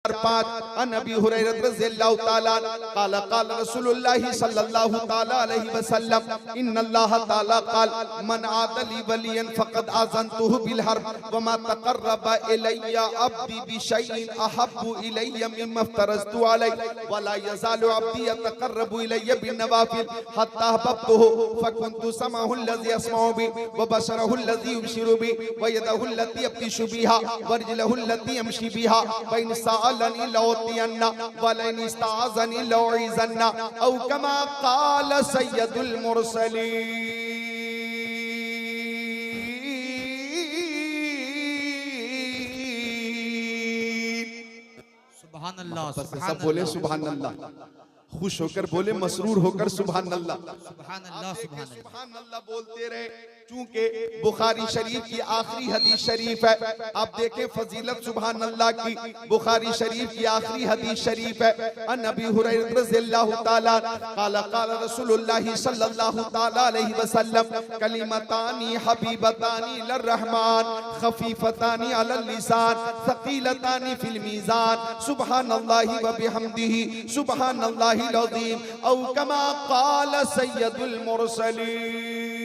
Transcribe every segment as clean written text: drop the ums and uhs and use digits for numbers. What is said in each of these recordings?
अन अबी हुरैरा रज़ियल्लाहु ताला क़ाल क़ाल रसूलुल्लाह सल्लल्लाहु ताला अलैहि वसल्लम इन्नल्लाह ताला क़ाल मन आदली वलियन फ़क़द आज़नतुहु बिल हर्ब व मा तक़र्रबा इलय्या अब्दी बिशैइन अहब्बु इलय्या मिम्मा फ़तरज़तु अलैहि व ला यज़ालु अब्दी यतक़र्रबु इलय्या बिन्नवाफ़िल हत्ता अहबब्तुहु फ़कुन्तु समअहु अल्लज़ी यसमअु बिहि व बसरहु अल्लज़ी युबसिरु बिहि व यदहु अल्लती यब्तिशु बिहा व रिजलहु अल्लती यमशी बिहा व इन सअलनी लउतियन्ना व इन इस्ताज़नी लउइज़न्ना औ कमा क़ाल सय्यदुल मुरसलीन। सुभान अल्लाह, सब बोले सुभान अल्लाह, खुश होकर बोले, मसरूर होकर सुभान अल्लाह। सुभान अल्लाह, सुभान अल्लाह बोलते रहे। चूंकि बुखारी शरीफ की आखिरी हदीस शरीफ है, आप देखें फजीलत सुभान अल्लाह की। बुखारी शरीफ की आखिरी हदीस शरीफ है। अन अबी हुरैरा रज़ियल्लाहु ताला क़ाल क़ाल रसूलुल्लाह सल्लल्लाहु ताला अलैहि वसल्लम कलिमतानी हबीबतानी लिर्रहमान खफीफतानी अलल लिसान सकीलतानी फिल मीज़ान सुभानल्लाहि व बिहम्दिही सुभानल्लाहिल अज़ीम औ कमा क़ाल सय्यदुल मुरसलीन।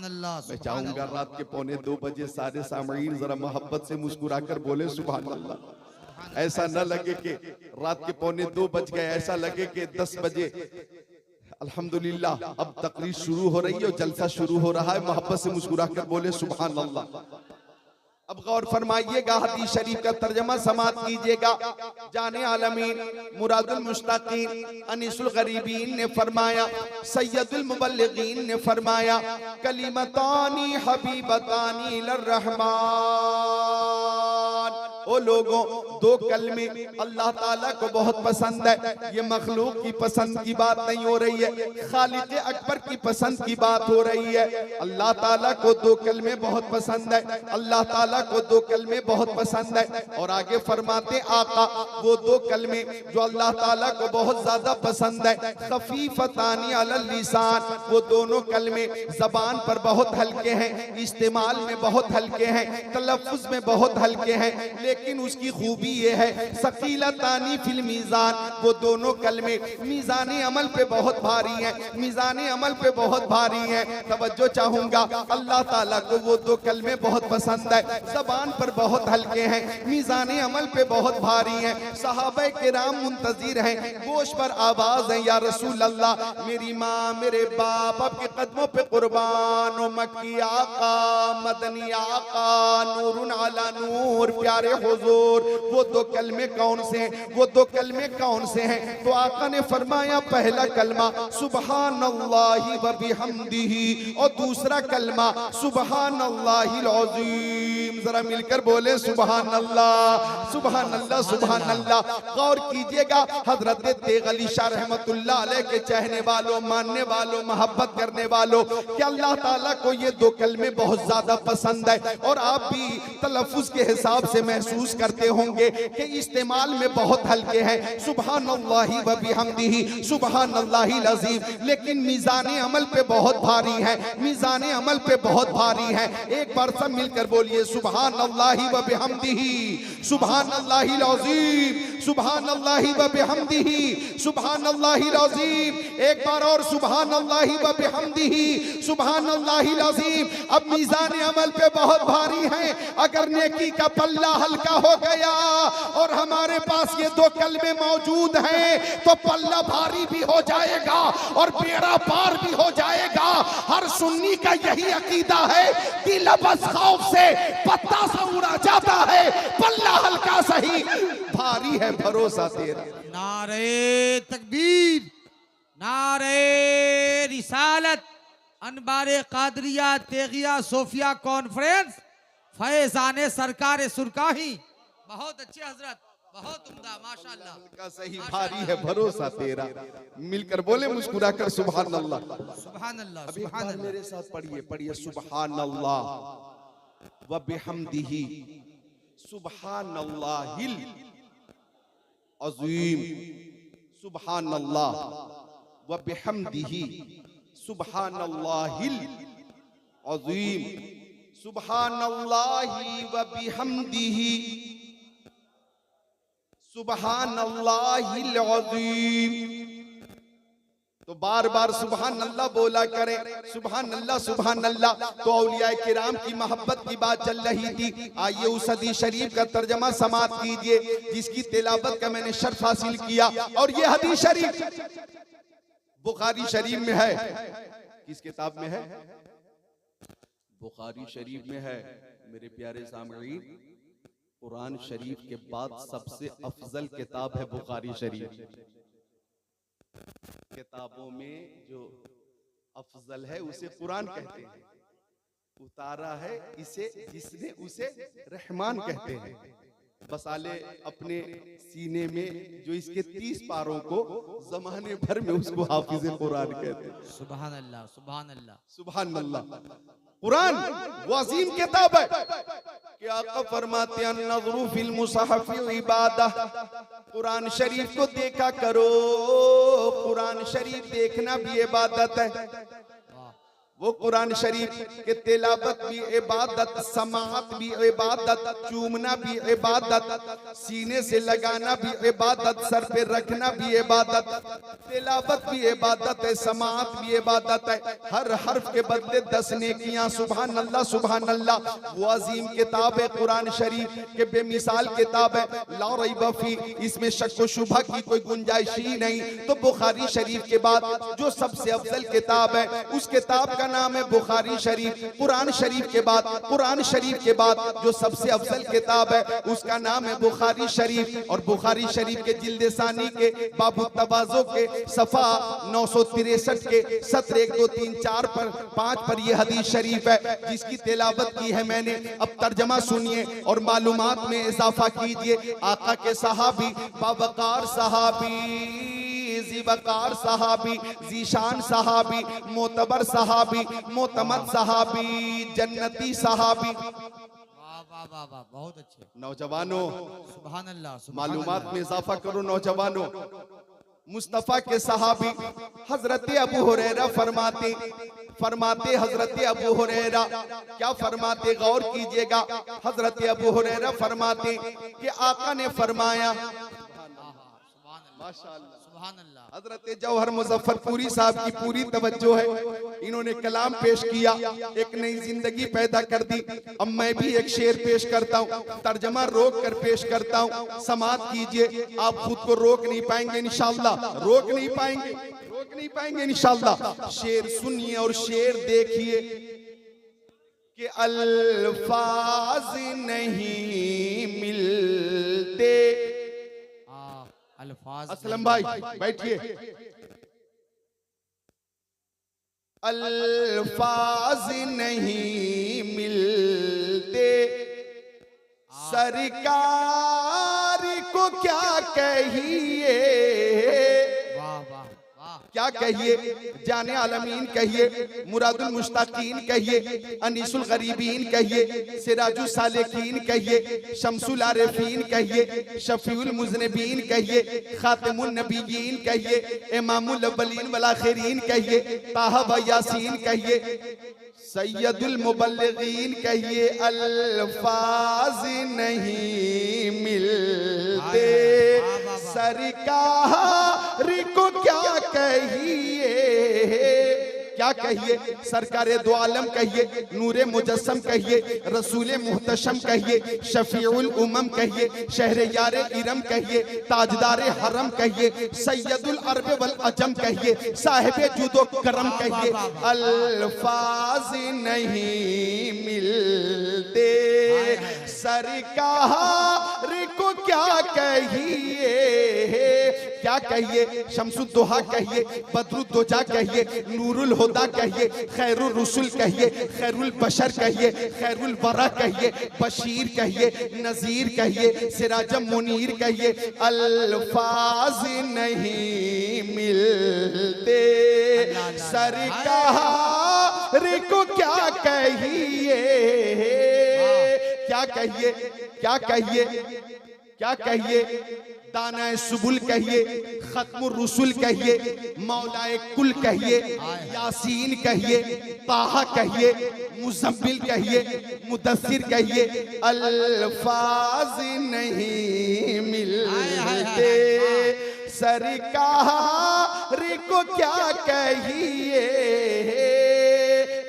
अल्लाह। मैं चाहूंगा रात के 1:45 बजे सारे सामईन जरा मोहब्बत से मुस्कुराकर बोले सुभान अल्लाह। ऐसा न लगे कि रात के 1:45 बज गए, ऐसा लगे कि 10 बजे। अल्हम्दुलिल्लाह अब तकरीर शुरू हो रही है और जलसा शुरू हो रहा है। मोहब्बत से मुस्कुराकर बोले सुभान अल्लाह। अब गौर फरमाइएगा, हदीस शरीफ का तर्जमा समात कीजिएगा। जाने आलमीन मुरादुल मुश्ताकीन अनीसुल गरीबीन ने फरमाया, सैयदुल मुबल्लिगीन ने फरमाया, कलिमतानी हबीबतानी लिर्रहमान। ओ लोगों, 2 कलमे अल्लाह ताला को बहुत पसंद है। ये मखलूक की पसंद की बात नहीं हो रही है, खालिक अकबर की पसंद की बात हो रही है। अल्लाह ताला को 2 कलमे बहुत पसंद है। अल्लाह ताला को 2 कलमे बहुत पसंद है। और आगे फरमाते आका, वो 2 कलमे जो अल्लाह ताला को बहुत ज्यादा पसंद है, खफीफतानी अलल लिसान, वो दोनों कलमे जबान पर बहुत हल्के हैं, इस्तेमाल में बहुत हल्के हैं, तलफ्फुज में बहुत हल्के हैं, लेकिन उसकी खूबी ये है सकीलतानी फिल मीज़ान, वो दोनों कलमे मीज़ाने अमल पे बहुत भारी हैं, मीज़ाने अमल पे बहुत भारी हैं। तवज्जो चाहूंगा, अल्लाह ताला को वो 2 कलमे बहुत पसंद है, ज़बान पर बहुत हल्के हैं, मीज़ाने अमल पे बहुत भारी हैं। सहाबा किराम मुंतज़िर हैं, गोश पर आवाज़ है, या रसूल अल्लाह, मेरी माँ मेरे बाप आपके कदमों पे कुर्बान, ओ मक्की आका मदनी आका नूरुन अला नूर, प्यारे हुजूर वो 2 कलमे कौन से हैं? वो 2 कलमे कौन से हैं? तो आका ने फरमाया, पहला कलमा सुबहानल्लाहि व बिहम्दिही और दूसरा कलमा सुबहानल्लाहिल अज़ीम। जरा मिलकर बोले सुभान अल्लाह, सुभान अल्लाह, सुभान अल्लाह। गौर कीजिएगा, हजरत तेगली शाह रहमतुल्लाह अलैह के चाहने वालों, मानने वालों, मोहब्बत करने वालों, कि अल्लाह ताला को ये 2 कलमे बहुत ज्यादा पसंद है। और आप भी तलफ्फुज के हिसाब से महसूस करते होंगे कि इस्तेमाल में बहुत हल्के हैं, सुभानल्लाहि व बिहम्दिही सुभानल्लाहिल अज़ीम, लेकिन मीज़ाने अमल पे बहुत भारी है, मीज़ाने अमल पे बहुत भारी है। एक बार सब मिलकर बोलिए सुभानल्लाहि व बिहम्दिही सुभानल्लाहिल अज़ीम सुभानल्लाहि व बिहम्दिही सुभानल्लाहिल अज़ीम। एक बार और सुभानल्लाहि व बिहम्दिही सुभानल्लाहिल अज़ीम। अब मीज़ाने अमल पे बहुत भारी है। अगर नेकी का पल्ला हल्का हो गया और हमारे पास ये 2 कलमे मौजूद हैं, तो पल्ला भारी भी हो जाएगा और बेड़ा पार भी हो जाएगा। हर सुन्नी का यही अकीदा है कि लबस खौफ से पत्ता सा उड़ा जाता है, पल्ला हल्का सही भारी है भरोसा तेरा। नारे तकबीर, नारे रिसालत, अनबारे कादरिया तेगिया सोफिया कॉन्फ्रेंस, फैजाने सरकार सुरकाही। बहुत अच्छे हजरत, बहुत उम्दा, माशाअल्लाह। का सही भारी है भरोसा तेरा। मिलकर बोले मुस्कुराकर सुभान अल्लाह, सुभान अल्लाह, अभी सुभान अल्लाह। मेरे साथ पढ़िए, पढ़िए सुभान अल्लाह व बिहम्दिही सुभानल्लाहिल अज़ीम सुभानल्लाह व बिहम्दिही सुभानल्लाहिल अज़ीम। सुब्हानल्लाहि व बिहम्दिही सुब्हानल्लाहिल अज़ीम। तो बार बार सुभान अल्लाह बोला करें, सुभान अल्लाह सुभान अल्लाह। तो औलिया किराम की मोहब्बत की बात चल रही थी। आइए उस हदीस शरीफ का तर्जमा समाअत कीजिए जिसकी तिलावत का मैंने शर्फ हासिल किया। और ये हदीस शरीफ बुखारी शरीफ में है। किस किताब में है? बुखारी शरीफ में है। मेरे प्यारे सामईन, कुरान शरीफ के बाद सबसे अफजल किताब है बुखारी शरीफ। किताबों में जो अफजल है उसे कुरान कहते हैं, उतारा है इसे जिसने उसे रहमान कहते हैं। बसाले अपने सीने में जो इसके 30 पारों को जमाने भर में उसको हाफिज कुरान कहते हैं। सुभान अल्लाह सुभान अल्लाह सुभान अल्लाह। कुरान वो अजीम किताब है कि आका फरमाते हैं नज़रू फिल मुसहफ़ इबादह। कुरान शरीफ को देखा करो, कुरान शरीफ देखना भी इबादत है। वो कुरान शरीफ के तिलावत भी इबादत, समाअत भी इबादत, चूमना भी इबादत, सीने से लगाना भी इबादत, सर पे रखना भी इबादत, तिलावत भी इबादत है, समाअत भी इबादत है। हर हर्फ के बदले 10 नेकियां। सुभान अल्लाह सुभान अल्लाह। वो अजीम किताब है कुरान शरीफ के, बेमिसाल किताब है। ला रैब फी, इसमें शक व शुबह की कोई गुंजाइश ही नहीं। तो बुखारी शरीफ के बाद जो सबसे अफजल किताब है उस किताब का नाम है बुखारी शरीफ। कुरान शरीफ के बाद, कुरान शरीफ के बाद जो सबसे अफजल किताब है उसका नाम है बुखारी शरीफ। और बुखारी शरीफ के जिल्द सानी के बाबू तवाज़ो के सफा 963 के सत्र 1 2 3 4 पर 5 पर यह हदीस शरीफ है जिसकी तिलावत की है मैंने। अब तर्जमा सुनिए और मालूमात में इजाफा कीजिए। आका के सहाबी, बावकार सहाबी, ज़ीवकार सहाबी, ज़ीशान सहाबी, मोतबर सहाबी, मोतमद सहाबी, जन्नती सहाबी। वाह वाह वाह वाह, बहुत अच्छे। नौजवानों सुभान अल्लाह मालूमात में इजाफा करो नौजवानों। मुस्तफा के सहाबी हजरत अबू हुरैरा फरमाते हजरत अबू हुरैरा क्या फरमाते, गौर कीजिएगा। हजरत अबू हुरैरा फरमाते कि आका ने फरमाया, माशाअल्लाह सुभान अल्लाह। हजरत जौहर मुजफ्फरपुरी साहब की पूरी तवज्जो है। इन्होंने कलाम पेश किया, एक नई जिंदगी पैदा कर दी। अब मैं भी एक शेर पेश करता हूँ, तर्जमा रोक कर पेश करता हूँ। समाअत कीजिए। आप खुद को रोक नहीं पाएंगे इंशाअल्लाह, रोक नहीं पाएंगे, रोक नहीं पाएंगे इंशाअल्लाह। शेर सुनिए और शेर देखिए कि अल्फाज नहीं मिलते। असलम भाई बैठिए। अल्फाज नहीं मिलते, सरकार को क्या कहिए, वाह वाह वाह, क्या कहिए, जाने आलमीन कहिए, मुरादुल मुश्ताकीन कहिए, अनीसुल गरीबीन कहिए, सिराजुल सालिकीन कहिए, शम्सुल आरिफीन कहिए, शफीउल मुज़निबीन कहिए, खातिमुन नबिय्यीन कहिए, इमामुल अव्वलीन वल आखिरीन कहिए, ताहा व यासीन कहिए, सैयदुल मुबल्लिगीन कहिए। अल्फाज नहीं मिलते, सरकार को क्या कहिए, क्या कहिए, सरकारे दो आलम कहिए, नूरे मुजस्सम कहिए, रसूले मुहतशम कहिए, शफीउल उमम कहिए, शहरे यारे इरम कहिए, ताजदारे हरम कहिए, सैयदुल अरब वल अजम कहिए, साहिबे जुदो करम कहिए। अल्फाज नहीं मिलते, सरकार को क्या कहिए, क्या कहिए, शम्सुद्दोहा कहिए, बदरुद्दोजा कहिए, नूरुल हुदा कहिए, खैरुल रसूल कहिए, खैरुल बशर कहिए, खैरुल वरा कहिए, बशीर कहिए, नजीर कहिए, सिराजम मुनीर कहिए। अल्फाज नहीं मिलते, सरकार को क्या कहिए, क्या कहिए, क्या कहिए, क्या कहिए, दाना सुबुल कहिए, खत्मुर रसूल कहिए, मौलाए कुल कहिए, यासीन कहिए, ताहा कहिए, मुज़म्मिल कहिए, मुदस्सिर कहिए, अल्फाज नहीं मिलते सरकार को क्या कहिए,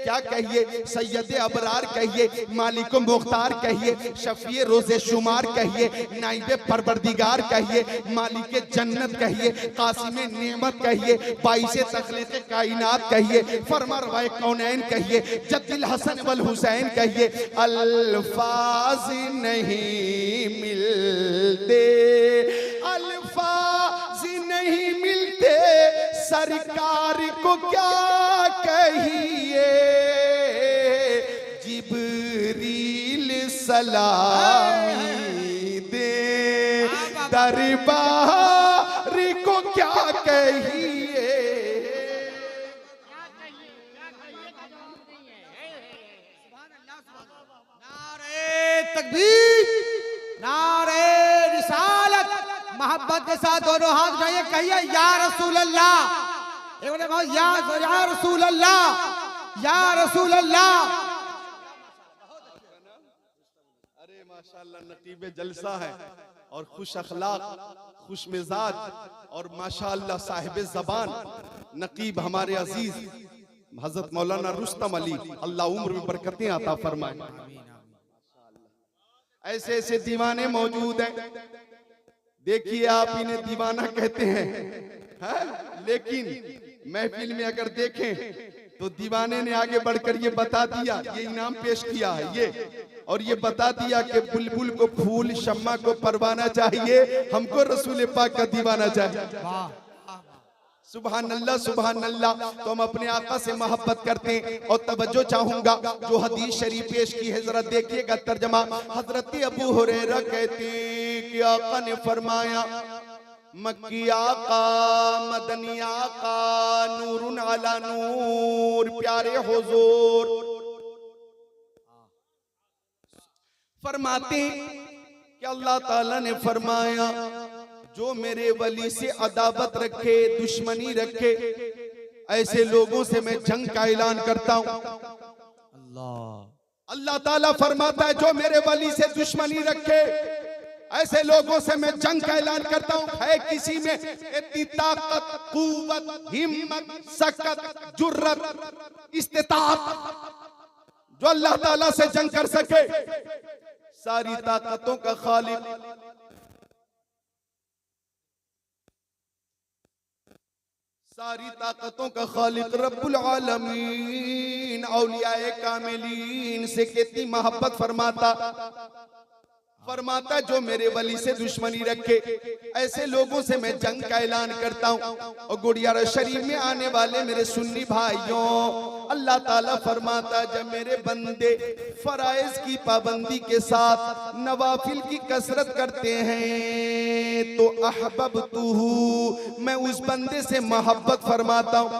क्या कहिए, सैयद अबरार कहिए, मालिक मुख्तार कहिए, शफीए रोज़े शुमार कहिए, नाइबे परवरदिगार कहिए, मालिक जन्नत कहिए, कासिमे नेमत कहिए, बाइसे तखलीक़े कायनात कहिए, फरमारवाए कौनैन कहिए, जद्दिल हसन वल हुसैन कहिए, अल्फाज नहीं मिलते, अल्फाज नहीं मिलते सरकार को क्या कहिए, जिब्रील सलामी दे दरबार को क्या कहिए। नारे तकबीर, नारे रिसालत, मोहब्बत के साथ दोनों हाथ उठाइए, कहिए या रसूल अल्लाह, एक बार कहो या रसूल अल्लाह, या रसूल अल्लाह। अरे माशाअल्लाह नकीब जलसा है और खुश अखलाक, खुश मिजाज और माशाअल्लाह साहिब ज़बान नकीब हमारे अजीज हजरत मौलाना रुस्तम अली, अल्लाह उम्र में बरकतें आता फरमाए। ऐसे ऐसे दीवाने मौजूद हैं, देखिए आप इन्हें दीवाना कहते हैं, लेकिन महफिल में अगर देखें तो दीवाने ने आगे बढ़कर ये बता दिया, ये इनाम पेश किया है ये, और ये बता दिया कि बुलबुल को फूल, शम्मा को परवाना चाहिए, हमको रसूल पाक का दीवाना चाहिए। सुभान अल्लाह, सुभान अल्लाह। तो हम अपने आका से मोहब्बत करते हैं और तवज्जो चाहूंगा जो हदीस शरीफ पेश की है, जरा देखिएगा तर्जमा। हजरत अबू हुरैरा कहते हैं कि आका ने फरमाया, मक्की आका, मदनी आका, नूरुन अला नूर, प्यारे हुजूर फरमाते कि अल्लाह ताला ने फरमाया, जो मेरे वली से अदावत रखे, दुश्मनी रखे, ऐसे लोगों से मैं जंग का ऐलान करता हूं। अल्लाह ताला फरमाता है, जो मेरे वली से दुश्मनी रखे, ऐसे लोगों से मैं जंग का ऐलान करता हूं। है किसी में इतनी ताकत, कुव्वत, हिम्मत, सकत, जुर्रत, इस्तिताअत जो अल्लाह ताला से जंग कर सके? सारी ताकतों का खालिक, सारी ताकतों का खालिक रब्बुल आलमीन औलियाए कामिलीन से कितनी मोहब्बत फरमाता जो मेरे वली से दुश्मनी रखे, ऐसे लोगों से मैं जंग का ऐलान करता हूं। और गुड़ियारा शरीफ में आने वाले मेरे सुन्नी भाइयों, अल्लाह ताला फरमाता, जब मेरे बंदे फराइज की पाबंदी के साथ नवाफिल की कसरत करते हैं तो अहबब्तुहु, मैं उस बंदे से मोहब्बत फरमाता हूं,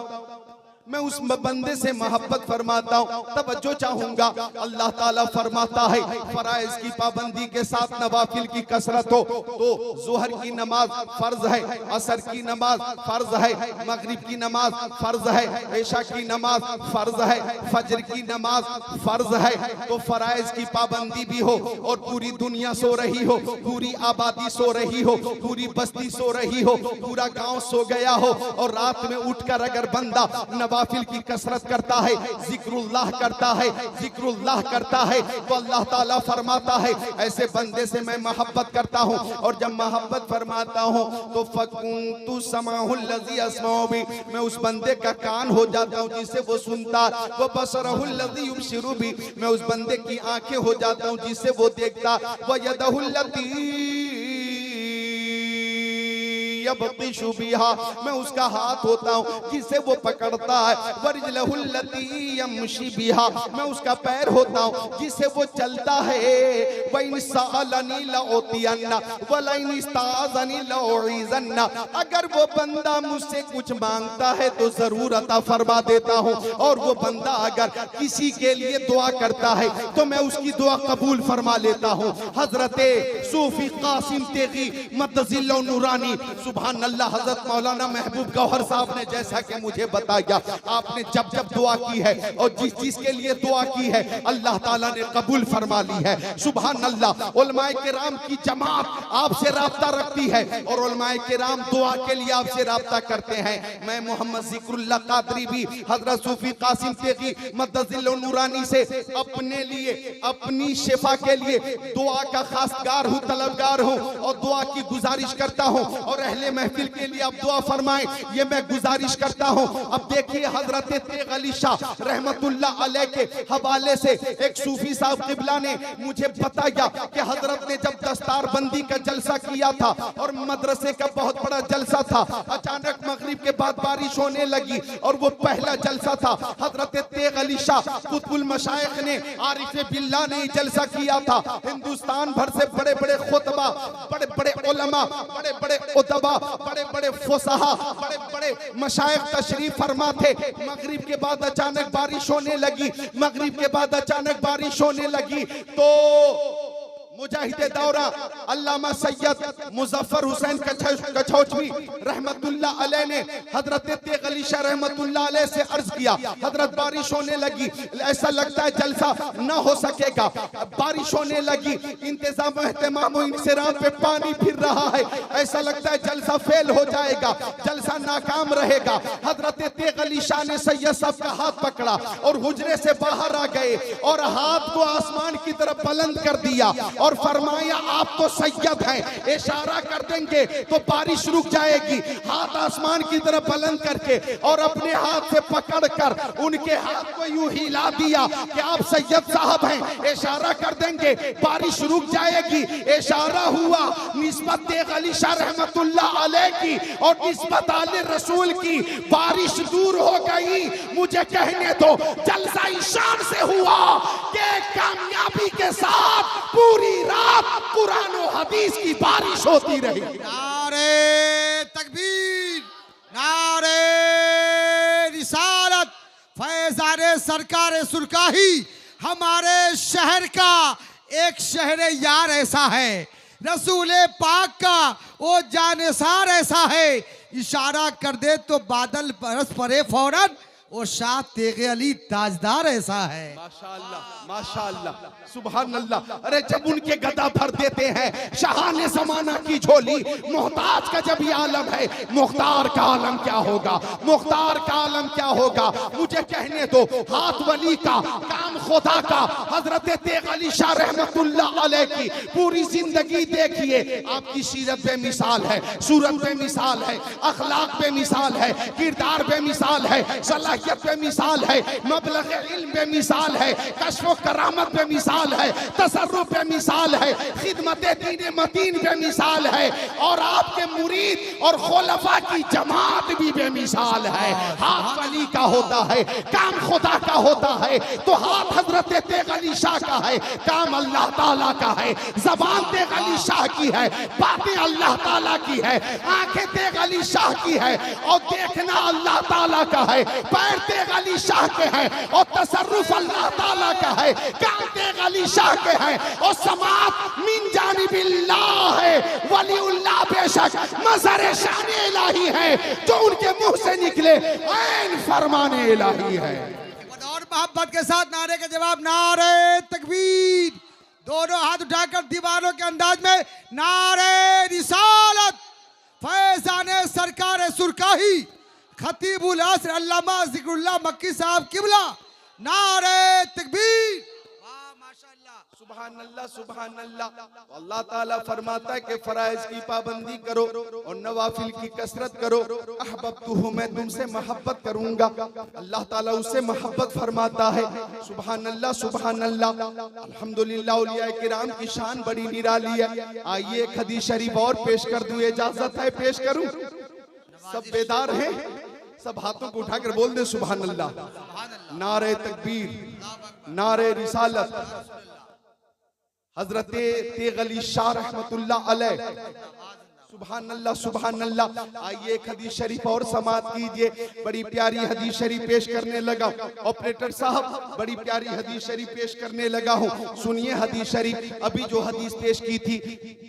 मैं उस बंदे से मोहब्बत फरमाता हूं। तवज्जो चाहूंगा, अल्लाह ताला फरमाता है फराइज की पाबंदी के साथ नवाफिल की कसरत हो तो जोहर की नमाज फर्ज है, असर की नमाज फर्ज है, मगरिब की नमाज फर्ज है, ऐशा की नमाज फर्ज है, फजर की नमाज फर्ज है। तो फराइज की पाबंदी भी हो और पूरी दुनिया सो रही हो, पूरी आबादी सो रही हो, पूरी बस्ती सो रही हो, पूरा गांव सो गया हो, और रात में उठकर अगर बंदा नवाफिल की कसरत करता है, जिक्रुल्लाह करता है, जिक्रुल्लाह करता है, तो अल्लाह ताला फरमाता है ऐसे बंदे से मैं मोहब्बत करता हूं। और जब मोहब्बत फरमाता हूं तो फकुंतु समाहुल लज़ी अस्माउ बि, मैं उस बंदे का कान हो जाता हूं जिसे वो सुनता, वो बसरहुल लज़ी युबसिरु बि, मैं उस बंदे की आंखें हो जाता हूं जिसे वो देखता, वो यदहुल लती यबतिशु बिहा, मैं उसका हाथ होता हूँ जिसे वो पकड़ता है। वरिजलहुल लती यमशी बिहा, मैं उसका पैर होता हूँ जिसे वो चलता है। वइन सअलनी लउतियन्ना वलइन इस्ताज़नी लउइज़न्ना, अगर वो बंदा मुझसे कुछ मांगता है तो जरूर अता फरमा देता हूँ, और वो बंदा अगर किसी के लिए दुआ करता है तो मैं उसकी दुआ कबूल फरमा लेता हूँ। हजरते सूफी कासिम तेगी मद्दजिल्लो नूरानी, सुभान अल्लाह, हजरत मौलाना महबूब गौहर साहब ने जैसा कि मुझे बताया, आपने जब जब दुआ की है और जिस चीज के लिए दुआ की है अल्लाह ताला ने कबूल फरमा ली है। सुभान अल्लाह। उलमाए किराम की जमात आपसे राब्ता रखती है और उलमाए किराम दुआ के लिए आपसे राब्ता करते हैं। मैं मोहम्मद जिक्रुल्लाह कादरी भी हजरत सूफी कासिम तेगी मद्दजिल्लो नूरानी से अपने लिए, अपनी शिफा के लिए दुआ का खासगार हूँ, तलबगार हूँ और दुआ की गुजारिश करता हूँ, और अहले महफिल के लिए आप दुआ फरमाएं, ये मैं गुजारिश करता हूँ। अब देखिए, हजरत तेग अली शाह रहमतुल्लाह अलैह के हवाले से एक सूफी साहब किबला ने मुझे बताया कि हजरत ने जब दस्तारबंदी का जलसा किया था और मदरसे का बहुत बड़ा जलसा था, अचानक मगरिब के बाद बारिश होने लगी और वो पहला जलसा था। हजरत तेग अली शाह कुतुबुल मशाइख ने, आरिफ बिल्लाह ने जलसा किया था। हिंदुस्तान भर से बड़े बड़े खुतबा, बड़े बड़े उलमा, बड़े बड़े उदबा, बड़े बड़े फुसहा, बड़े बड़े मशाइख तशरीफ फरमा थे। मगरिब के बाद अचानक बारिश होने लगी, मगरिब के बाद अचानक बारिश होने लगी तो मुजाहिदे दौरा अल्लामा सैयद मुजफ्फर हुसैन कछौचवी रहमतुल्लाह अलैह ने हजरत तेग अली शाह रहमतुल्लाह अलैह से अर्ज किया, हजरत बारिश होने लगी, ऐसा लगता है जलसा ना हो सकेगा। बारिश होने लगी, इंतजाम एहतमाम इंसराफ पे पानी फिर रहा है, ऐसा लगता है जलसा फेल हो जाएगा, जलसा नाकाम रहेगा। हजरत तेग अली शाह ने सैयद साहब का हाथ पकड़ा और हुजरे से बाहर आ गए और हाथ को आसमान की तरफ बुलंद कर दिया और फरमाया, आप तो सैयद हैं, इशारा कर देंगे तो बारिश रुक जाएगी। हाथ आसमान की तरफ बुलंद करके और अपने हाथ से पकड़कर उनके हाथ को यूं हिला दिया कि आप सैयद साहब हैं, इशारा कर देंगे बारिश रुक जाएगी। इशारा हुआ, निस्बत तेग अली शाह रहमतुल्लाह अलैह की और निस्बत आले रसूल की, बारिश दूर हो गई। मुझे कहने दो, जलसा ईशान से हुआ कि कामयाबी के साथ पूरी रात कुरान और हदीस की बारिश होती रही। नारे तकबीर, नारे रिसालत, फैज़ाने सरकार सुरकाही हमारे शहर का एक शहर यार ऐसा है, रसूल पाक का वो जानिसार ऐसा है, इशारा कर दे तो बादल बरस पड़े फौरन, वो शाह तेगे अली ताजदार ऐसा है। माशाअल्लाह, माशाअल्लाह, सुभान अल्लाह। अरे जब उनके गदा भर देते हैं शाहाने जमाना की झोली, मोहताज का जब ये आलम है, मुख्तार का आलम क्या होगा, मुख्तार का आलम क्या होगा। मुझे कहने दो, हाथ वली का, काम खुदा का, हजरत तेग अली शाह रहमतुल्लाह अलैह की पूरी जिंदगी देखिए, आपकी सीरत बेमिसाल है, सूरत बेमिसाल है, अखलाक बेमिसाल है, किरदार बेमिसाल है, सलाहियत बेमिसाल है, मबलग इल्म बेमिसाल है, कश्फ व करामत बेमिसाल है, तसर्रुफ बेमिसाल है, खिदमत दीन मतीन बेमिसाल है, और आपके मुरीद और खुलफा की जमात भी बेमिसाल है। हाथ वली का होता है, काम खुदा का होता है, तो हाथ हजरत तेग अली शाह का है, काम अल्लाह ताला का है, जबान तेग अली शाह की है, बातें अल्लाह ताला की है, आंखें तेग अली शाह की है, और देखना अल्लाह ताला का है, पैर तेग अली शाह के हैं, और तसर्रुफ अल्लाह ताला का है, काम तेग अली शाह के हैं, और समात मिन जानिबिल्लाह है, वलीउल्लाह बेशक मज़हर शान इलाही है, जो उनके मुंह से निकले ऐन फरमान इलाही है। और मोहब्बत के साथ नारे का जवाब, नारे तकबीर, दोनों हाथ उठाकर दीवारों के अंदाज में नारे रिसालत, फैज़ाने सरकार सुरकाही खतीबुल असर अल्लामा जिक्रुल्लाह मक्की साहब किबला, नारे तकबीर। वाह माशाअल्लाह। सुभान अल्लाह सुभान अल्लाह। तो अल्लाह ताला फरमाता है कि फराइज की पाबंदी करो और नवाफिल की कसरत करो। अहबब्तुहु, मैं तुमसे मोहब्बत करूंगा। अल्लाह ताला उससे मोहब्बत फरमाता है। सुभान अल्लाह सुभान अल्लाह। अल्हम्दुलिल्लाह, औलिया किराम की शान बड़ी निराली है। आइए एक हदीस शरीफ और पेश कर दूं, इजाजत है पेश करूं? सब बेदार हैं, सब हाथों को उठाकर बोल दे सुभान अल्लाह। नारे तकबीर, नारे रिसालत। हजरत तेग अली शाह रहमतुल्लाह अलैह, सुभान अल्लाह सुभान अल्लाह। आइए एक हदीस शरीफ और समाअत कीजिए। बड़ी प्यारी हदीस शरीफ पेश करने लगा। ऑपरेटर साहब, बड़ी प्यारी हदीस शरीफ पेश करने लगा हूँ, सुनिए हदीस शरीफ। अभी जो हदीस पेश की थी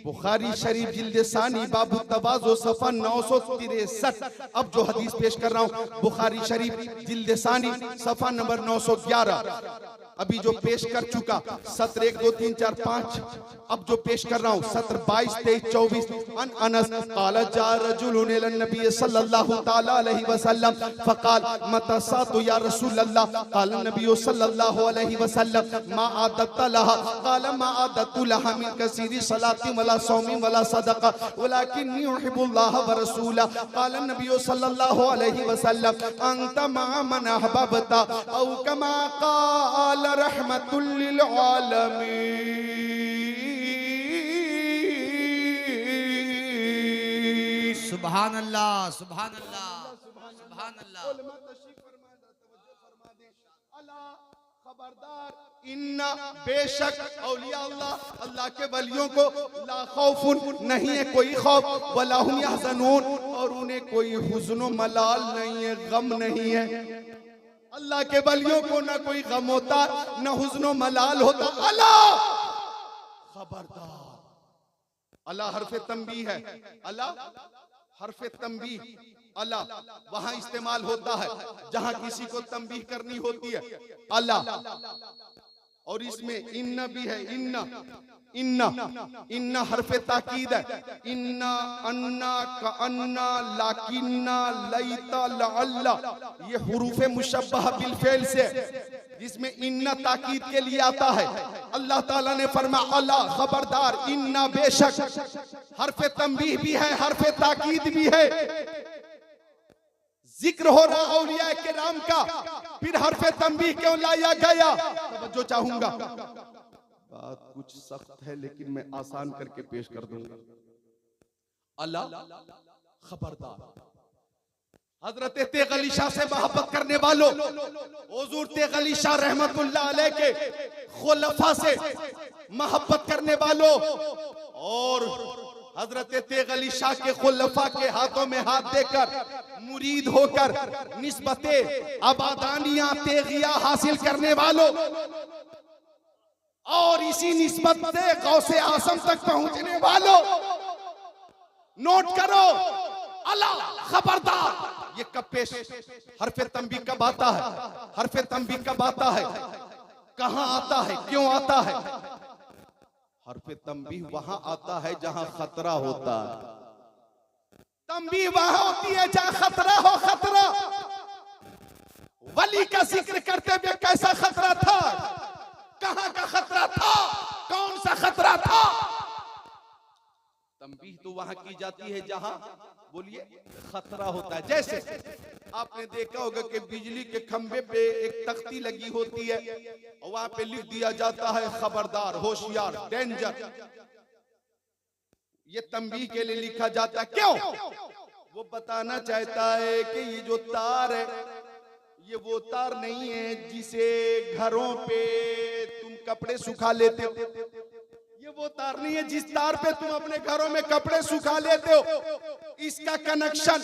बुखारी शरीफ जिल्द सानी बाबू तवाज़ो सफ़ा 963। अब जो हदीस पेश कर रहा हूँ बुखारी शरीफ जिल्द सानी सफ़ा नंबर 911। अभी जो पेश कर चुका सत्र 1 2 3 4 5। अब जो पेश कर रहा हूँ सत्र 22 23 24। अनस क़ाल जा रजुलुन इलन नबी सल्लल्लाहु तआला अलैहि वसल्लम फ़क़ाल मता सातु या रसूल अल्लाह। क़ाल नबी सल्लल्लाहु अलैहि वसल्लम मा आदत लहा। क़ाल मा आदत लहा मिन कसीरी सलाति वला सौमी वला सदका वलाकिन्नी उहिब्बुल्लाह व रसूला। क़ाल नबी सल्लल्लाहु अलैहि वसल्लम अंत मा मन अहबबता औ कमा क़ाल रहमतुल लिल आलमीन। सुभान अल्लाह सुभान अल्लाह सुभान अल्लाह। खबरदार, इन्ना बेशक औलिया अल्लाह, अल्लाह के वलियों को ला खौफुन, नहीं है कोई खौफ, वला हुम यहज़नून, और उन्हें कोई हुज़्न मलाल नहीं है, गम नहीं है। अल्लाह के वलियों को ना कोई गम होता ना हुज़्न मलाल होता। अल्लाह खबरदार। अल्लाह हरफ तंबीह है। अल्लाह हरफ तंबीह, अल्लाह वहां इस्तेमाल होता है जहां किसी को तंबीह करनी होती है। अल्लाह, और इसमें इन्ना भी है। इन्ना इन्ना इन्ना हरफे ताकीद है। इन्ना अन्ना का अन्ना लाकिन्ना लैता लअल्ला, ये हुरूफे मुशब्बह बिल फेल से, जिसमें इन्ना ताकीद के लिए आता है। अल्लाह ताला ने फरमाया अल्लाह खबरदार, इन्ना बेशक, हरफे तंबीह भी है हरफे ताकीद भी है। जिक्र हो रहा औलिया किराम का, फिर हरफे तंबीह क्यों लाया गया? तवज्जो चाहूंगा। बात कुछ सख्त है लेकिन मैं आसान करके पेश कर दूंगा। अल्लाह खबरदार। हजरत तेग अली शाह से मोहब्बत करने वालों, हुजूर तेग अली शाह रहमतुल्लाह अलैह के खुलफा से मोहब्बत करने वालों, और हजरत तेग अली शाह के खुलफा के हाथों में हाथ देकर मुरीद होकर निस्बते आबादानियां तेगिया हासिल करने वालों, और इसी निस्बत से गौसे आसम तक पहुंचने वालों, नोट करो अल्लाह खबरदार। ये कब पेश हरफे तंबीह कब आता है? हरफे तंबीह कब आता है? कहां आता है? क्यों आता है? हरफे तंबीह वहां आता है जहां खतरा होता है। तंबीह वहां होती है जहां खतरा हो। खतरा, वली का जिक्र करते हुए कैसा खतरा था? कहां का खतरा था? कौन सा खतरा था? तंबीह तो वहां की जाती है जहां, बोलिए, खतरा होता है। जैसे आपने देखा होगा कि बिजली के खंबे पे एक तख्ती लगी होती है और वहां पे लिख दिया जाता है खबरदार, होशियार, डेंजर। ये तंबीह के लिए लिखा जाता है। क्यों? वो बताना चाहता है कि ये जो तार है ये वो तार नहीं है जिसे घरों पे तुम कपड़े सुखा लेते हो। ये वो तार नहीं है जिस तार पे तुम अपने घरों में कपड़े सुखा लेते हो। इसका कनेक्शन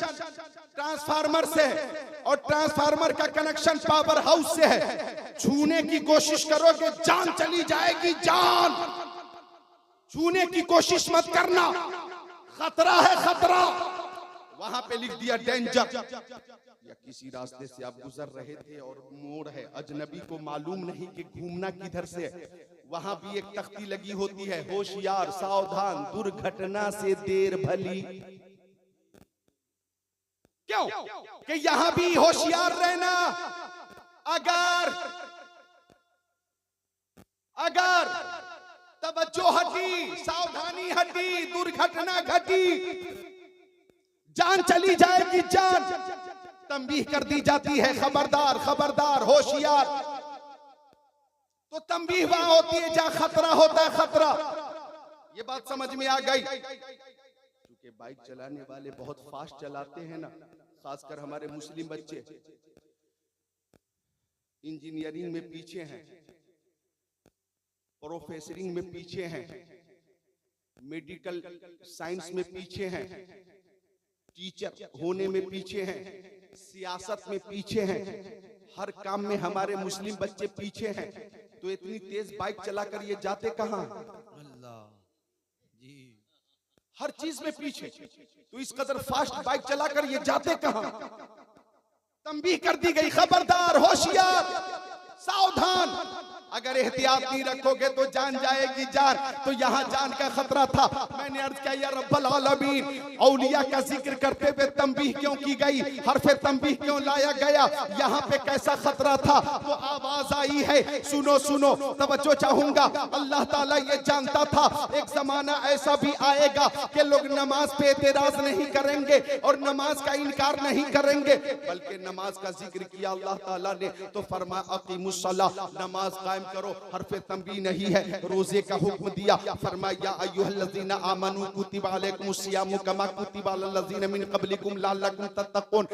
ट्रांसफार्मर से है और ट्रांसफार्मर का कनेक्शन पावर हाउस से है। छूने की कोशिश करोगे जान चली जाएगी। जान छूने की कोशिश मत करना, खतरा है, खतरा। वहां पे लिख दिया डेंजर। या किसी रास्ते से आप गुजर रहे थे और मोड़ है, अजनबी को मालूम नहीं कि घूमना किधर से है, वहां भी एक तख्ती लगी होती है, होशियार, सावधान, दुर्घटना से देर भली। क्यों? कि यहां भी होशियार रहना। अगर तवज्जो हटी, सावधानी हटी, दुर्घटना घटी, जान चली जाएगी जान। तंबीह कर दी जाती है, खबरदार खबरदार होशियार। तो तंबीह वहां होती है जहां खतरा होता है, खतरा। ये बात समझ में आ गई। क्योंकि बाइक चलाने वाले बहुत फास्ट चलाते हैं ना, खासकर हमारे मुस्लिम बच्चे इंजीनियरिंग में पीछे हैं, प्रोफेसरिंग में पीछे हैं, मेडिकल साइंस में पीछे हैं, टीचर होने में पीछे हैं, सियासत में पीछे हैं, हर काम में हमारे मुस्लिम बच्चे पीछे हैं। तो इतनी तेज बाइक चलाकर ये जाते कहां? अल्लाह जी, हर चीज में पीछे। तो इस कदर फास्ट बाइक चलाकर ये जाते कहां? तंबीह कर दी गई, खबरदार होशियार सावधान। अगर एहतियात नहीं रखोगे तो जान जाएगी जान। तो यहाँ जान का खतरा था। मैंने अर्ज किया, या रब्बल आलमीन, औलिया का जिक्र करते हुए तंबीह क्यों की गई, हरफे तंबीह क्यों लाया गया, यहाँ पे कैसा खतरा था? तो आवाज आई है, सुनो सुनो, तवज्जो चाहूंगा। अल्लाह ताला ये जानता था एक जमाना ऐसा भी आएगा कि लोग नमाज पे एतराज नहीं करेंगे और नमाज का इनकार नहीं करेंगे, बल्कि नमाज का जिक्र किया अल्लाह ताला ने। तो फरमा अकीमुस्सलाह, नमाज कायम करो। हरफे तंबीह नहीं है, रोजे का हुक्म दिया। फरमाया अय्युहल्लज़ीना आमनू कुतिबा अलैकुमुस्सियामु कमा कुतिबा अलल्लज़ीना मिन क़ब्लिकुम लअल्लकुम तत्तक़ून।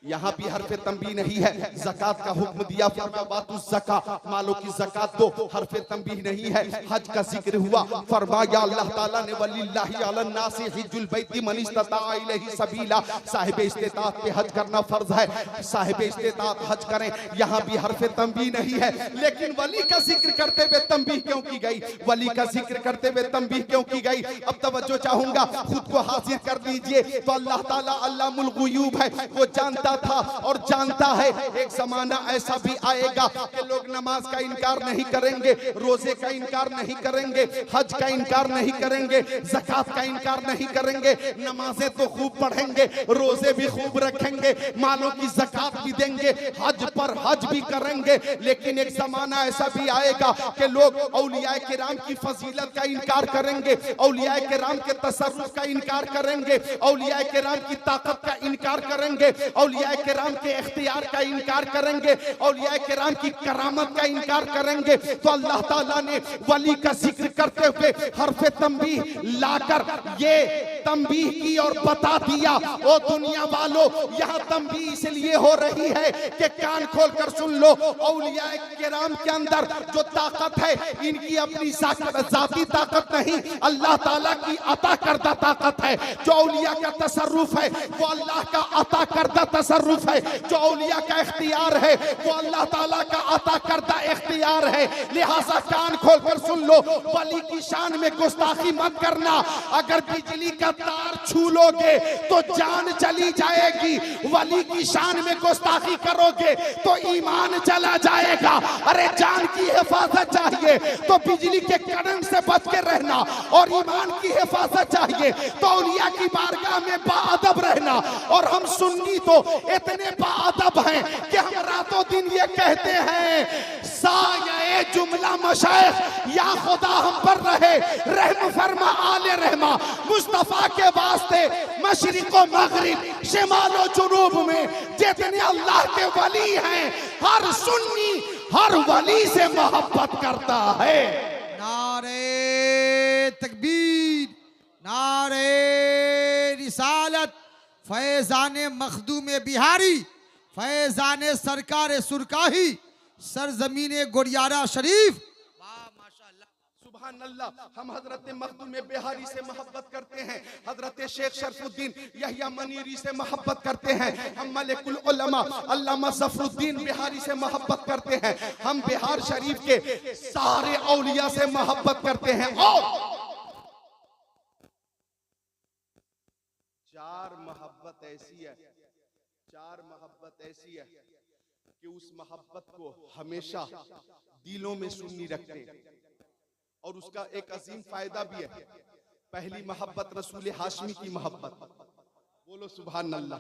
यहाँ भी हरफे तंबीह नहीं है। ज़कात का हुक्म दिया, फरमातुज़ ज़का, मालों की ज़कात दो। हरफे तंबीह नहीं है। हज का जिक्र हुआ, फरमाया अल्लाह ताला ने वलिल्लाहि अलन्नासि हिज्जुल बैति मन इस्तताअ इलैहि सबीला, साहिब इस्तिताअत पे हज करना फर्ज है, साहिब इस्तिताअत हज करें। यहाँ भी हरफे तंबीह नहीं है। लेकिन वली का जिक्र करते हुए तंबीह क्यों की गई? वली का जिक्र करते हुए तंबीह क्यों की गई? अब तवज्जो चाहूंगा, खुद को हाजिर कर लीजिए। तो अल्लाह ताला अल्लामुल गुयूब है, वो जानता था और जानता है एक जमाना ऐसा भी आएगा कि लोग नमाज का इनकार नहीं करेंगे, रोजे का इनकार नहीं करेंगे, हज का इनकार नहीं करेंगे, ज़कात का इनकार नहीं करेंगे। नमाजें तो खूब पढ़ेंगे, रोजे भी खूब रखेंगे, मालों की ज़कात भी देंगे, हज पर हज भी करेंगे। लेकिन एक जमाना ऐसा भी आएगा कि लोग औलिया किराम की फजीलत का इनकार करेंगे, औलिया किराम के तसर्रुफ का इनकार करेंगे, औलिया किराम की ताकत का इनकार करेंगे, औलिया किराम के इख्तियार का इनकार करेंगे, औलिया किराम की करामत का इनकार करेंगे। तो अल्लाह ताला ने वली का जिक्र करते हुए हरफे तंबीह लाकर ये तंबीह की और बता दिया, ओ दुनिया वालों, यहाँ तंबीह इसलिए हो रही है कि कान खोल कर सुन लो। औलिया किराम के अंदर जो ताकत है, इनकी अपनी जाती ताकत नहीं, अल्लाह ताला की अता करदा ताकत है। जो औलिया का तसर्रुफ है वो अल्लाह का अता करदा तसर्रुफ है, जो औलिया का इख्तियार है वो अल्लाह ताला का अता करदा इख्तियार है। लिहाजा कान खोल कर सुन लो, वली की शान में गुस्ताखी मत करना। अगर बिजली का तार छू लोगे तो जान चली जाएगी, वली की शान में गुस्ताखी करोगे तो ईमान चला जाएगा। अरे जान की हिफाजत चाहिए तो बिजली के करंट से बच के रहना, और ईमान की हिफाजत चाहिए तो औलिया की बारगाह में बाअदब रहना। और हम सुन्नी तो इतने बाअदब हैं कि हम रातों दिन ये कहते हैं, साये जुमला मशाइख या खुदा हम पर रहे, रहम फरमा आले रहमा, मुस्तफा के वास्ते मशरिको मगरिब शिमालो जुनूब में जितने अल्लाह के वली हैं, हर सुन्नी हर वली से मोहब्बत करता है। नारे तकबीर, नारे रिसालत, फैजाने मखदूम बिहारी, फैजाने सरकार सुरकाही, सरजमीने गुड़ियारा शरीफ। सुभान अल्लाह। हम हजरत मखदूम बिहारी से मोहब्बत करते हैं, हजरत शेख शरफुद्दीन यहिया मनीरी से मोहब्बत करते हैं, हम मलिकुल उलमा अल्लामा ज़फरुद्दीन बिहारी से मोहब्बत करते हैं, हम बिहार शरीफ के सारे औलिया से मोहब्बत करते हैं। और चार मोहब्बत ऐसी है, चार मोहब्बत ऐसी है कि उस मोहब्बत को हमेशा दिलों में सुन्नी रखते हैं। और उसका एक अजीम फायदा भी है। पहली मोहब्बत रसूल हाशमी की मोहब्बत, बोलो सुभान अल्लाह।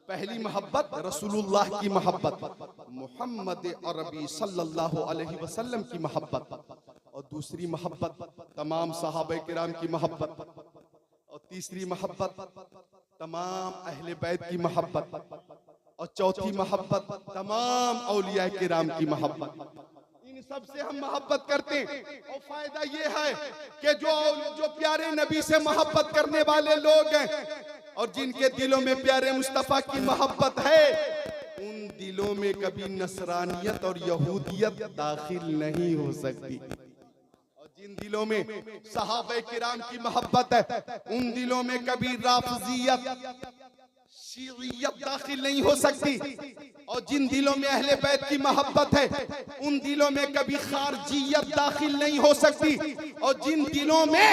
पहली मोहब्बत रसूलुल्लाह की मोहब्बत, मोहम्मद अरबी सल्लल्लाहु अलैहि वसल्लम की मोहब्बत। और दूसरी मोहब्बत तमाम सहाबा किराम की मोहब्बत, और तीसरी मोहब्बत तमाम अहले बैत की मोहब्बत, और चौथी मोहब्बत तमाम औलिया किराम की मोहब्बत। इन सब से हम मोहब्बत करते हैं। और फायदा ये है कि जो प्यारे नबी से मोहब्बत करने वाले लोग हैं और जिनके दिलों में प्यारे मुस्तफा की मोहब्बत है, उन दिलों में कभी नसरानियत और यहूदियत दाखिल नहीं हो सकती। और जिन दिलों में सहाबा किराम की मोहब्बत है, उन दिलों में कभी राफजियत शियत दाखिल नहीं हो सकती। और जिन दिलों में अहले बैत की मोहब्बत है, उन दिलों में कभी खारजियत दाखिल नहीं हो सकती। और जिन दिलों में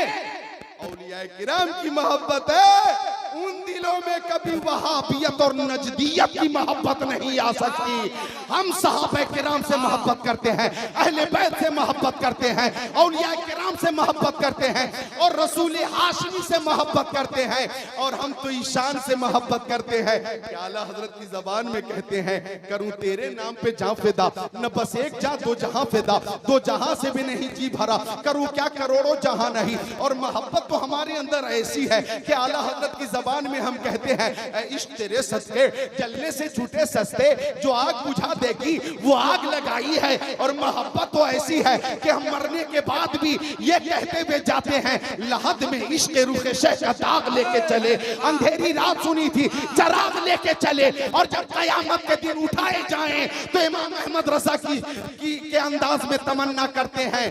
औलिया किराम की मोहब्बत है, उन दिलों में कभी वहाबियत और नजदियत की मोहब्बत नहीं आ सकती। हम सहाबा किराम से मोहब्बत करते हैं, अहले बैत से मोहब्बत करते हैं, औलिया किराम से मोहब्बत करते हैं, और रसूल हाशमी से मोहब्बत करते हैं, और हम तो ईशान से मोहब्बत करते हैं। कि आला हजरत की जबान में कहते हैं, करूं तेरे नाम पे जां फिदा, न बस एक जा दो जहां फिदा, दो जहां से भी नहीं जी भरा, करूं क्या करोड़ों जहां नहीं। और मोहब्बत तो हमारे अंदर ऐसी है कि आला हजरत की जबान में हम कहते हैं, इश्क तेरे सस्ते जलने से छूटे सस्ते, जो आग बुझा देगी वो आग लगाई है। और मोहब्बत तो ऐसी है कि हम मरने के बाद भी ये कहते हुए जाते हैं, लहद में इश्क रुखे शह का दाग लेके चले, अंधेरी रात सुनी थी चराग लेके चले, और जब कयामत के दिन उठाए जाएं तो इमाम अहमद रजा के अंदाज में तमन्ना करते हैं,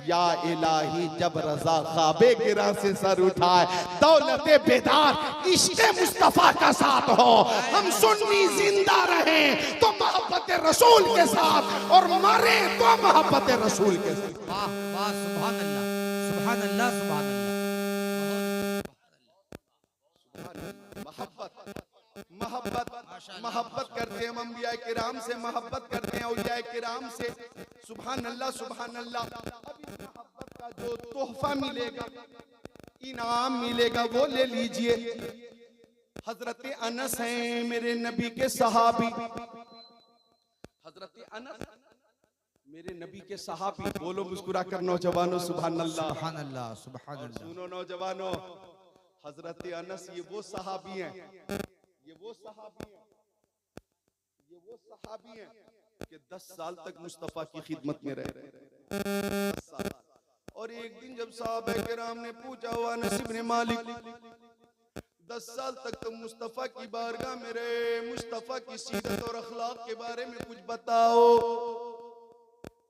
या इलाही जब रजा ख्वाबे गिरा से सर उठाए, दौलते बेदार इश्क़े मुस्तफा का साथ हो। हम सुन्नी जिंदा रहें तो मोहब्बत रसूल के साथ, और मरे तो मोहब्बत रसूल के साथ। वाह वाह, सुभान अल्लाह, सुभान अल्लाह, सुभान अल्लाह। मोहब्बत करते हैं, अंबिया किराम से मोहब्बत करते हैं, औलिया किराम से। सुभान अल्लाह, सुभान अल्लाह। अब इस मोहब्बत का जो तोहफा मिलेगा, इनाम मिलेगा, वो ले लीजिए। हजरत अनस हैं मेरे नबी के सहाबी, हजरत अनस मेरे नबी के सहाबी। बोलो मुस्कुरा कर नौजवानों, सुभान अल्लाह, सुभान अल्लाह, सुभान अल्लाह। सुनो नौजवानों, हजरत अनस ये वो सहाबी हैं, ये वो सहाबी हैं, ये वो सहाबी हैं कि 10 साल तक मुस्तफा की खिदमत में रहे। 10 साल। और एक दिन जब साहबा किराम ने पूछा, हुआ अनस इब्न मालिक 10 साल तक तुम मुस्तफा की बारगाह में रहे, मुस्तफा की सीरत और अखलाक के बारे में कुछ बताओ।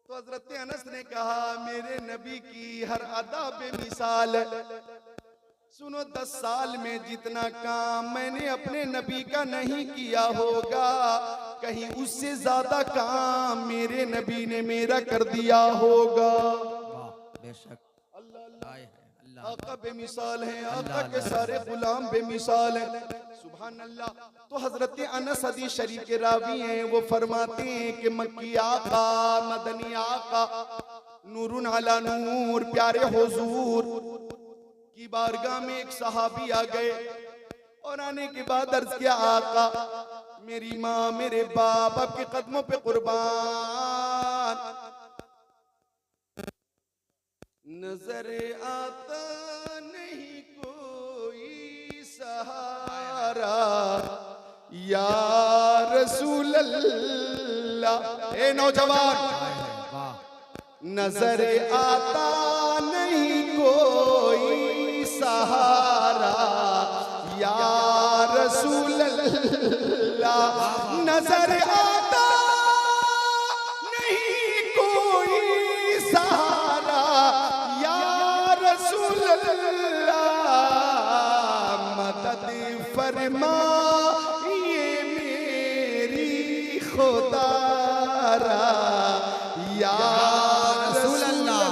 तो हजरत अनस ने कहा, मेरे नबी की हर अदा बेमिसाल है। सुनो, 10 साल में जितना काम मैंने अपने नबी का नहीं किया होगा, कहीं उससे ज्यादा काम मेरे नबी ने मेरा कर दिया होगा। बेशक आका बेमिसाल है, आका के सारे गुलाम बेमिसाल हैं। सुभान अल्लाह। तो हजरत अनस हदीस शरीफ के रावी हैं, वो फरमाते हैं कि मक्की आका, मदनी आका, नूरुन अला नूर, प्यारे हुजूर की बारगाह में एक सहाबी आ गए, और आने के बाद अर्ज किया, आका मेरी माँ मेरे बाप आपके कदमों पे कुर्बान, नजर आता नहीं कोई सहारा, या रसूल अल्लाह। ए नौजवान, नजर आता नहीं कोई सहारा, या रसूल अल्लाह। नजर आता नहीं कोई सहारा, या रसूल अल्लाह। मदद फरमाइए मेरी खुदारा, या रसूल अल्लाह।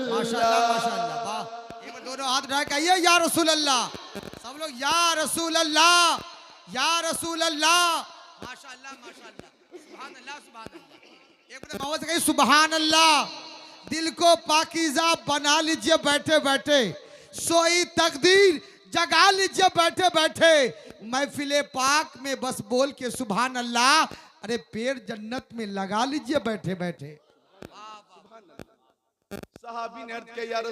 माशाअल्लाह, माशाअल्लाह, वाह। एक बार दोनों हाथ उठा के कहिए, या रसूल अल्लाह। सब लोग या रसूल अल्लाह, या रसूल अल्लाह। माशाअल्लाह, माशाअल्लाह, सुभान अल्लाह, सुभान अल्लाह। एक बार मोहम्मद से कहिए, सुभान अल्लाह। दिल को पाकीज़ा बना लीजिए बैठे बैठे, सोई तकदीर जगा लीजिए बैठे बैठे। महफिले पाक में बस बोल के सुभान अल्लाह, अरे पेड़ जन्नत में लगा लीजिए बैठे बैठे। सहाबी ने अर्ज किया या रसूल